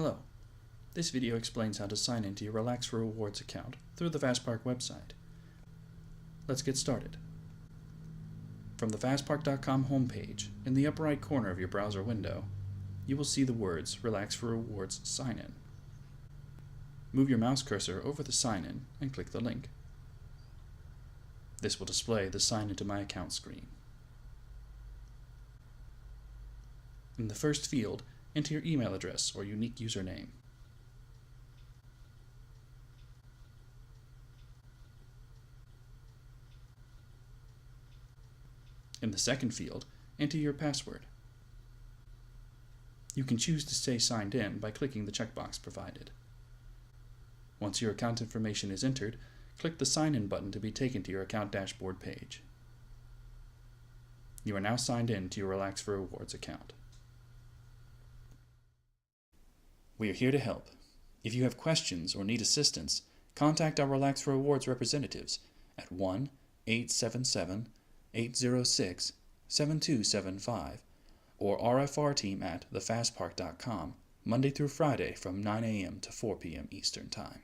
Hello. This video explains how to sign into your Relax for Rewards account through the Fastpark website. Let's get started. From the fastpark.com homepage, in the upper right corner of your browser window, you will see the words Relax for Rewards Sign In. Move your mouse cursor over the sign in and click the link. This will display the Sign into my account screen. In the first field, enter your email address or unique username. In the second field, enter your password. You can choose to stay signed in by clicking the checkbox provided. Once your account information is entered, click the Sign In button to be taken to your account dashboard page. You are now signed in to your Relax for Rewards account. We are here to help. If you have questions or need assistance, contact our Relax for Rewards representatives at 1-877-806-7275 or RFR team at thefastpark.com Monday through Friday from 9 a.m. to 4 p.m. Eastern Time.